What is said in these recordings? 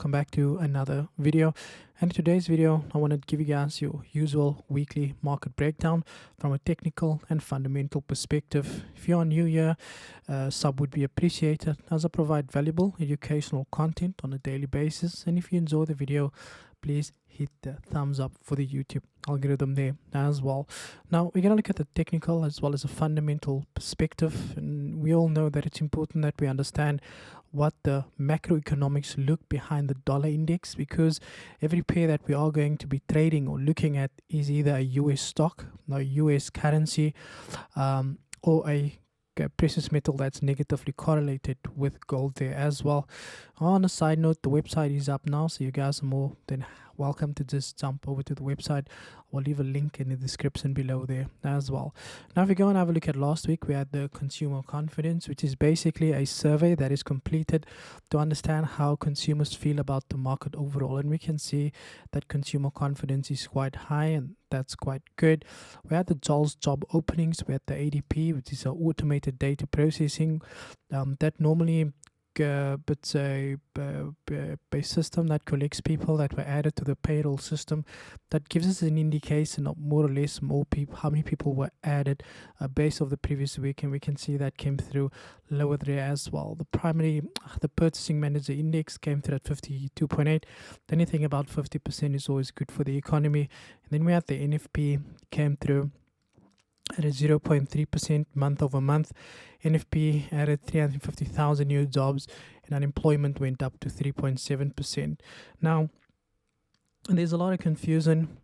welcome back to another video. And in today's video, I want to give you guys your usual weekly market breakdown from a technical and fundamental perspective. If you are new here, sub would be appreciated as I provide valuable educational content on a daily basis. And if you enjoy the video, please hit the thumbs up for the YouTube algorithm there as well. Now we're going to look at the technical as well as a fundamental perspective, and we all know that it's important that we understand what the macroeconomics look behind the dollar index, because every pair that we are going to be trading or looking at is either a US stock, a US currency, or a precious metal that's negatively correlated with gold there as well. On a side note, the website is up now, so you guys are more than welcome to just jump over to the website. I'll leave a link in the description below there as well. Now if we go and have a look at last week, we had the consumer confidence, which is basically a survey that is completed to understand how consumers feel about the market overall, and we can see that consumer confidence is quite high, and that's quite good. We had the JOLTS job openings, we had the ADP, which is automated data processing, that normally it's a system that collects people that were added to the payroll system, that gives us an indication of more or less how many people were added based off the previous week, and we can see that came through lower there as well. The purchasing manager index came through at 52.8. Anything about 50% is always good for the economy. And then we had the NFP came through at a 0.3% month over month. NFP added 350,000 new jobs, and unemployment went up to 3.7%. Now, there's a lot of confusion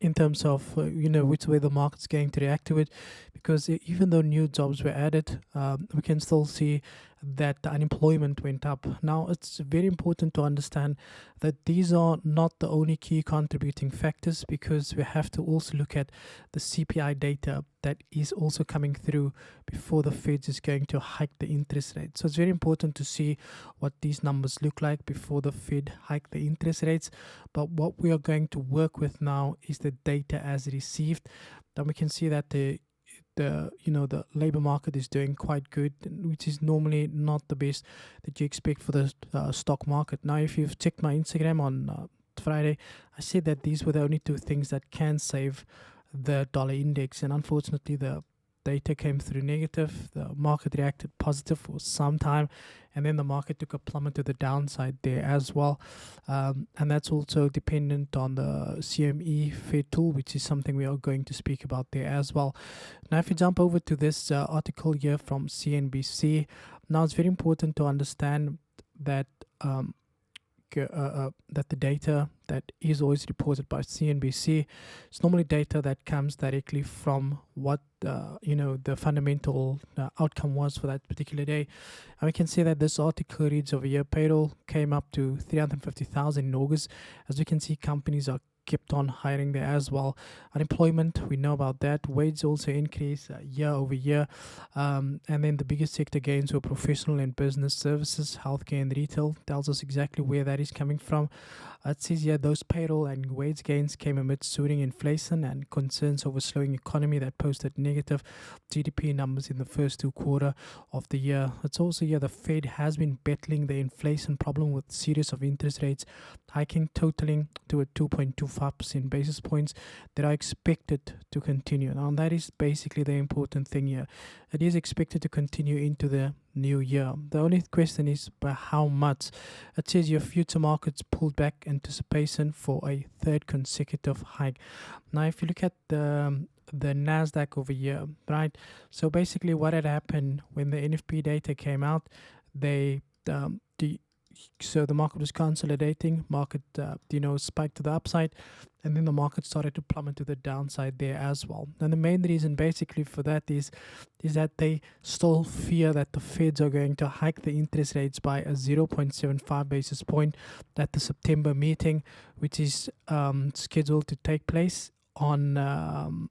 in terms of which way the market's going to react to it, because even though new jobs were added, we can still see that the unemployment went up. Now it's very important to understand that these are not the only key contributing factors, because we have to also look at the CPI data that is also coming through before the Fed is going to hike the interest rate. So it's very important to see what these numbers look like before the Fed hike the interest rates. But what we are going to work with now is the data as received. Then we can see that the labor market is doing quite good, which is normally not the best that you expect for the stock market. Now, if you've checked my Instagram on Friday, I said that these were the only two things that can save the dollar index, and unfortunately the data came through negative. The market reacted positive for some time, and then the market took a plummet to the downside there as well, and that's also dependent on the CME Fed tool, which is something we are going to speak about there as well. Now if you jump over to this article here from CNBC, now it's very important to understand that that the data that is always reported by CNBC is normally data that comes directly from what the fundamental outcome was for that particular day. And we can see that this article reads over here, payroll came up to 350,000 in August. As we can see, companies are kept on hiring there as well. Unemployment, we know about that. Wages also increased year over year, and then the biggest sector gains were professional and business services, healthcare and retail. Tells us exactly where that is coming from. It says here those payroll and wage gains came amid soaring inflation and concerns over slowing economy that posted negative GDP numbers in the first two quarters of the year. It's also here the Fed has been battling the inflation problem with series of interest rates hiking, totaling to a 2.25% basis points that are expected to continue. Now that is basically the important thing here. It is expected to continue into the new year. The only question is by how much. It says your future markets pulled back anticipation for a third consecutive hike. Now if you look at the Nasdaq over here, right, so basically what had happened when the NFP data came out, so the market was consolidating, market spiked to the upside, and then the market started to plummet to the downside there as well. And the main reason basically for that is that they still fear that the Feds are going to hike the interest rates by a 0.75 basis point at the September meeting, which is scheduled to take place on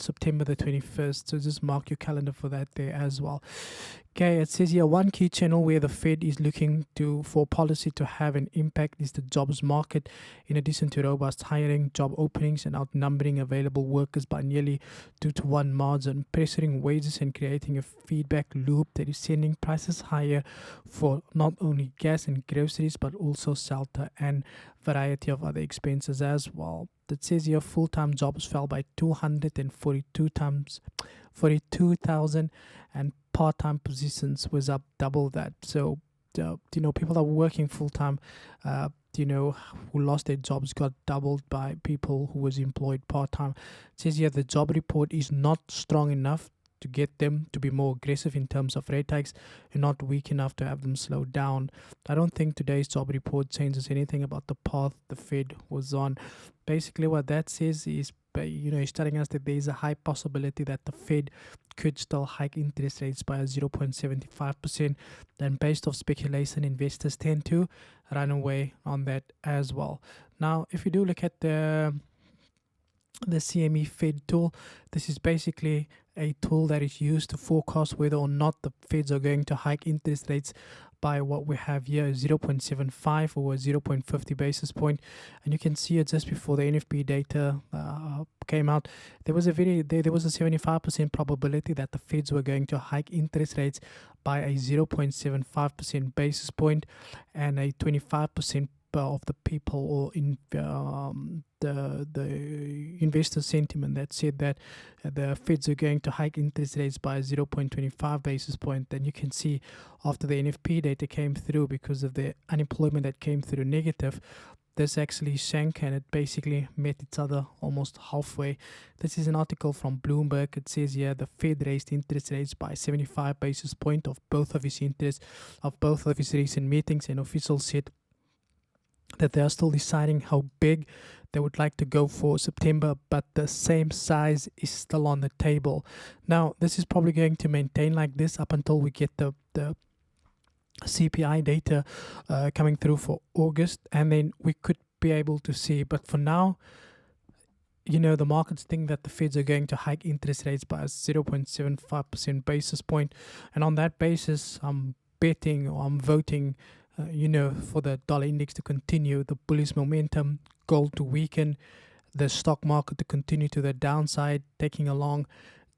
September the 21st. So just mark your calendar for that there as well. Okay, it says here one key channel where the Fed is looking for policy to have an impact is the jobs market. In addition to robust hiring, job openings, and outnumbering available workers by nearly 2-to-1 margin, pressuring wages and creating a feedback loop that is sending prices higher for not only gas and groceries but also shelter and variety of other expenses as well. It says here full-time jobs fell by 42,000 and part-time positions was up double that. So people that were working full-time who lost their jobs got doubled by people who was employed part-time. It says here the job report is not strong enough to get them to be more aggressive in terms of rate hikes and not weak enough to have them slow down. I don't think today's job report changes anything about the path the Fed was on. Basically what that says is it's telling us that there is a high possibility that the Fed could still hike interest rates by a 0.75%. Then based off speculation, investors tend to run away on that as well. Now, if you do look at the CME Fed tool, this is basically a tool that is used to forecast whether or not the Feds are going to hike interest rates by what we have here, 0.75 or 0.50 basis point. And you can see it just before the NFP data came out, there was a 75% probability that the Feds were going to hike interest rates by a 0.75% basis point, and a 25% of the people or in the investor sentiment that said that the Feds are going to hike interest rates by 0.25 basis point. Then you can see after the NFP data came through, because of the unemployment that came through negative, this actually sank and it basically met each other almost halfway. This is an article from Bloomberg. It says here the Fed raised interest rates by 75 basis point of both of his recent meetings, and officials said that they are still deciding how big they would like to go for September, but the same size is still on the table. Now, this is probably going to maintain like this up until we get the CPI data coming through for August, and then we could be able to see. But for now, the markets think that the Feds are going to hike interest rates by a 0.75% basis point. And on that basis, I'm voting for the dollar index to continue the bullish momentum, gold to weaken, the stock market to continue to the downside, taking along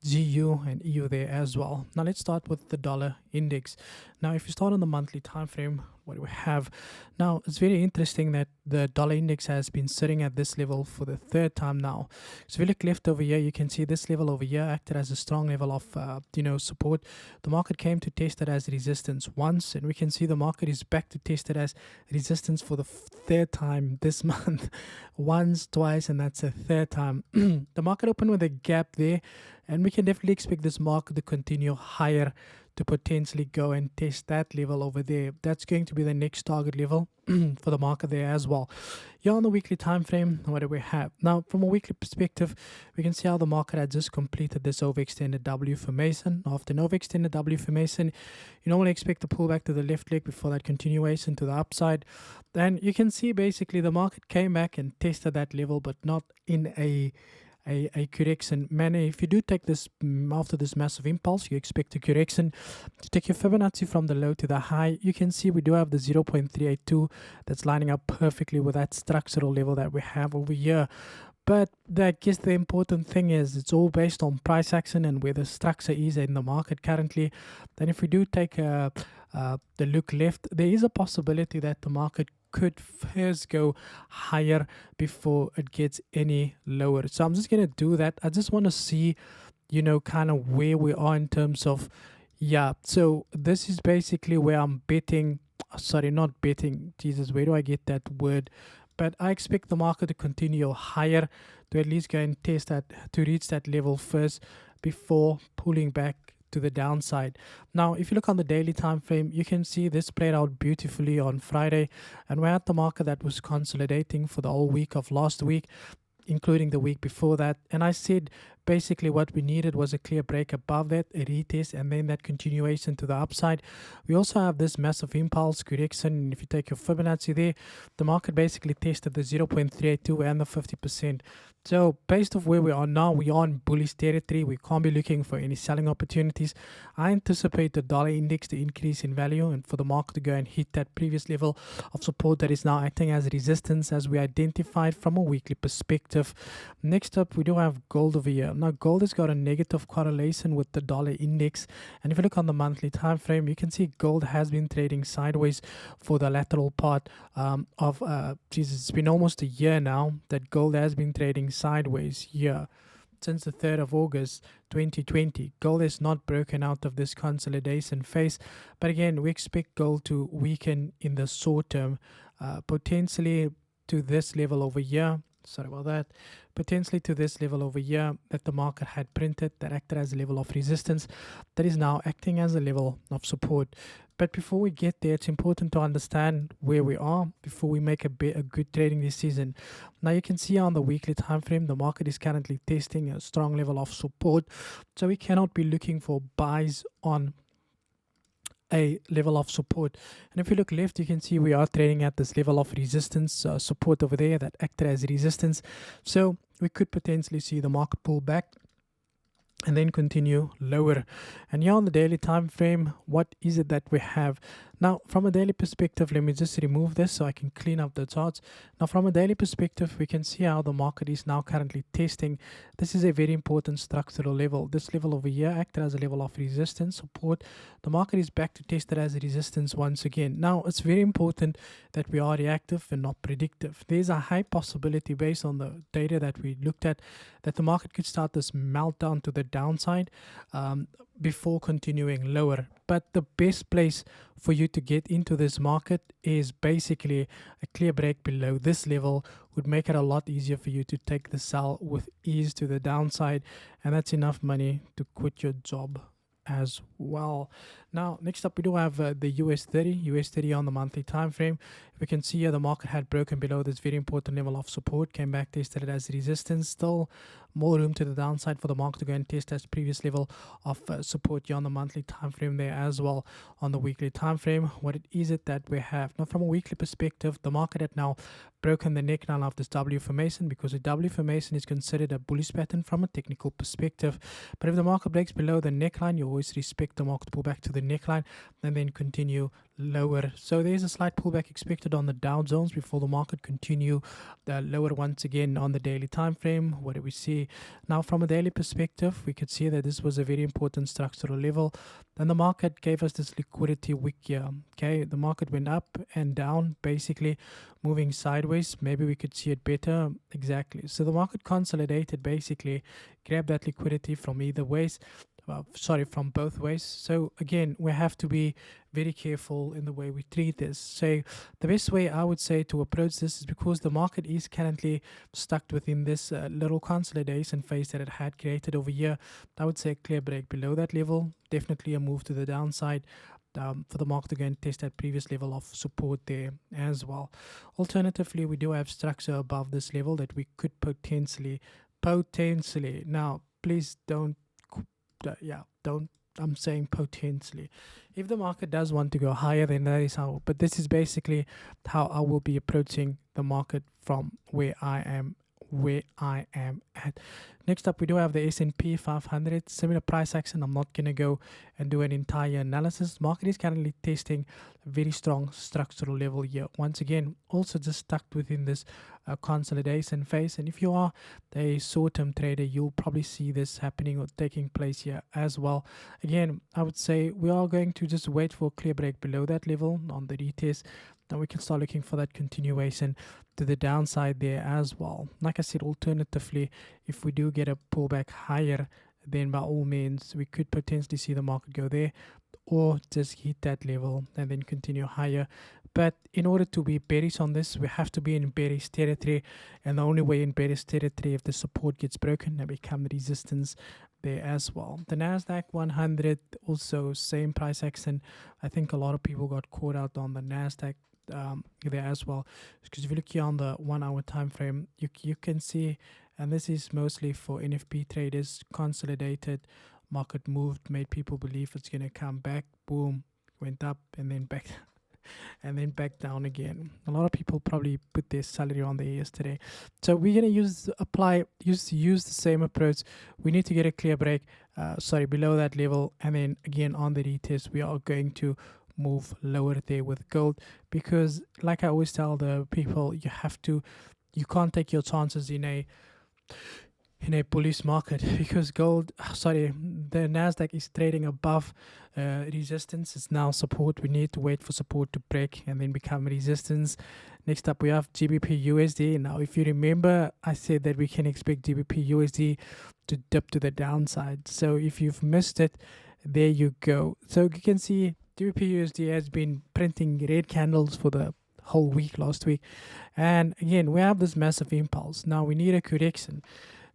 GU and EU there as well. Now let's start with the dollar index. Now if you start on the monthly time frame, what do we have? Now it's very interesting that the dollar index has been sitting at this level for the third time now. So if you look left over here, you can see this level over here acted as a strong level of support. The market came to test it as resistance once, and we can see the market is back to test it as resistance for the third time this month. Once, twice, and that's a third time. The market opened with a gap there, and we can definitely expect this market to continue higher to potentially go and test that level over there. That's going to be the next target level for the market there as well. Here on the weekly time frame, what do we have? Now, from a weekly perspective, we can see how the market had just completed this overextended W formation. After an overextended W formation, you normally expect to pull back to the left leg before that continuation to the upside. Then you can see basically the market came back and tested that level, but not in a correction manner. If you do take this after this massive impulse, you expect a correction. To take your Fibonacci from the low to the high, you can see we do have the 0.382 that's lining up perfectly with that structural level that we have over here. But I guess the important thing is it's all based on price action and where the structure is in the market currently. Then if we do take the look left, there is a possibility that the market could first go higher before it gets any lower. So I'm just going to do that. I just want to see, kind of where we are in terms of, so this is basically where I'm betting. Sorry, not betting. Jesus, where do I get that word? But I expect the market to continue higher, to at least go and test that, to reach that level first before pulling back to the downside. Now, if you look on the daily time frame, you can see this played out beautifully on Friday, and we're at the market that was consolidating for the whole week of last week, including the week before that. And I said basically what we needed was a clear break above that, a retest, and then that continuation to the upside. We also have this massive impulse correction. If you take your Fibonacci there, the market basically tested the 0.382 and the 50%. So based off where we are now, we are in bullish territory. We can't be looking for any selling opportunities. I anticipate the dollar index to increase in value and for the market to go and hit that previous level of support that is now acting as resistance, as we identified from a weekly perspective. Next up, we do have gold over here. Now gold has got a negative correlation with the dollar index, and if you look on the monthly time frame, you can see gold has been trading sideways for the lateral part it's been almost a year now that gold has been trading sideways here. Since the 3rd of August 2020, gold has not broken out of this consolidation phase, but again, we expect gold to weaken in the short term, potentially to this level over here. Sorry about that. Potentially to this level over here that the market had printed, that acted as a level of resistance, that is now acting as a level of support. But before we get there, it's important to understand where we are before we make a good trading decision. Now you can see on the weekly time frame, the market is currently testing a strong level of support. So we cannot be looking for buys on a level of support. And if you look left, you can see we are trading at this level of resistance, support over there that acted as resistance. So we could potentially see the market pull back and then continue lower. And here on the daily time frame, what is it that we have? Now, from a daily perspective, let me just remove this so I can clean up the charts. Now, from a daily perspective, we can see how the market is now currently testing. This is a very important structural level. This level over here acted as a level of resistance, support. The market is back to test it as a resistance once again. Now, it's very important that we are reactive and not predictive. There's a high possibility based on the data that we looked at that the market could start this meltdown to the downside before continuing lower. But the best place for you to get into this market is basically a clear break below this level would make it a lot easier for you to take the sell with ease to the downside, and that's enough money to quit your job as well. Now, next up, we do have the US 30 on the monthly time frame. We can see here the market had broken below this very important level of support, came back, tested it as resistance. Still more room to the downside for the market to go and test as previous level of support here on the monthly time frame there as well. On the weekly time frame, what is it that we have? Now, from a weekly perspective, the market had now broken the neckline of this W formation, because a W formation is considered a bullish pattern from a technical perspective. But if the market breaks below the neckline, you always respect the market to pull back to the neckline and then continue lower. So there's a slight pullback expected on the Dow Jones before the market continue lower once again on the daily time frame. What do we see now? From a daily perspective, we could see that this was a very important structural level, and the market gave us this liquidity wick here. Okay, the market went up and down, basically moving sideways. Maybe we could see it better. Exactly. So the market consolidated, basically grabbed that liquidity from either ways. From both ways. So again, we have to be very careful in the way we treat this. So the best way I would say to approach this is, because the market is currently stuck within this little consolidation phase that it had created over here, I would say a clear break below that level, definitely a move to the downside for the market to go and test that previous level of support there as well. Alternatively, we do have structure above this level that we could potentially, now please don't, I'm saying potentially. If the market does want to go higher, then that is how, but this is basically how I will be approaching the market from where I am at. Next up, we do have the SNP500, similar price action. I'm not going to go and do an entire analysis. Market is currently testing a very strong structural level here. Once again, also just stuck within this consolidation phase. And if you are a short-term trader, you'll probably see this happening or taking place here as well. Again, I would say we are going to just wait for a clear break below that level on the retest. Then we can start looking for that continuation to the downside there as well. Like I said, alternatively, if we do get a pullback higher, then by all means, we could potentially see the market go there or just hit that level and then continue higher. But in order to be bearish on this, we have to be in bearish territory. And the only way in bearish territory, if the support gets broken, they become resistance there as well. The Nasdaq 100, also same price action. I think a lot of people got caught out on the Nasdaq there as well, because if you look here on the 1 hour time frame, you can see and this is mostly for NFP traders. Consolidated, market moved, made people believe it's going to come back, boom, went up and then back and then back down again. A lot of people probably put their salary on there yesterday. So we're going to use the same approach. We need to get a clear break, below that level. And then again, on the retest, we are going to move lower there with gold, because like I always tell the people, you can't take your chances in a bullish market, because the Nasdaq is trading above resistance. It's now support. We need to wait for support to break and then become resistance. Next up, we have GBPUSD. Now, if you remember, I said that we can expect GBPUSD to dip to the downside. So if you've missed it, there you go. So you can see GBPUSD has been printing red candles for the whole week last week, and again we have this massive impulse. Now we need a correction.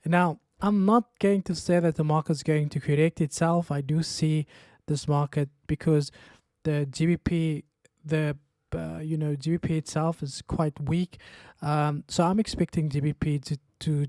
Now, I'm not going to say that the market is going to correct itself. I do see this market, because the GBP, GBP itself is quite weak. So I'm expecting GBP to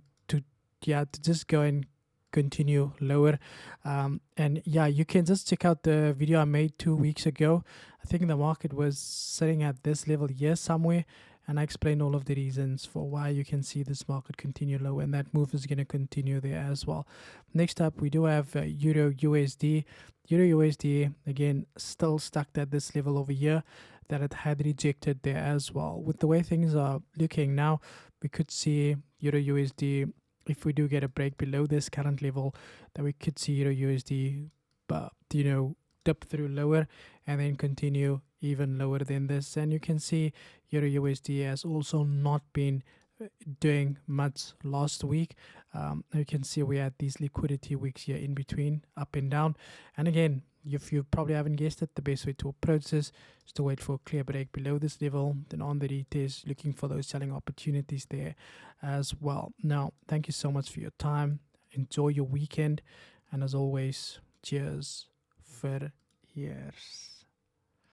just go and continue lower. And yeah, you can just check out the video I made 2 weeks ago. I think the market was sitting at this level here somewhere, and I explained all of the reasons for why you can see this market continue low, and that move is going to continue there as well. Next up, we do have EURUSD. EURUSD, again, still stuck at this level over here that it had rejected there as well. With the way things are looking now, we could see EURUSD, if we do get a break below this current level, that we could see EURUSD, dip through lower and then continue even lower than this. And you can see EURUSD has also not been doing much last week. You can see we had these liquidity weeks here in between, up and down. And again, if you probably haven't guessed it, the best way to approach this is to wait for a clear break below this level, then on the retest, looking for those selling opportunities there as well. Now, thank you so much for your time. Enjoy your weekend, and as always, cheers for years.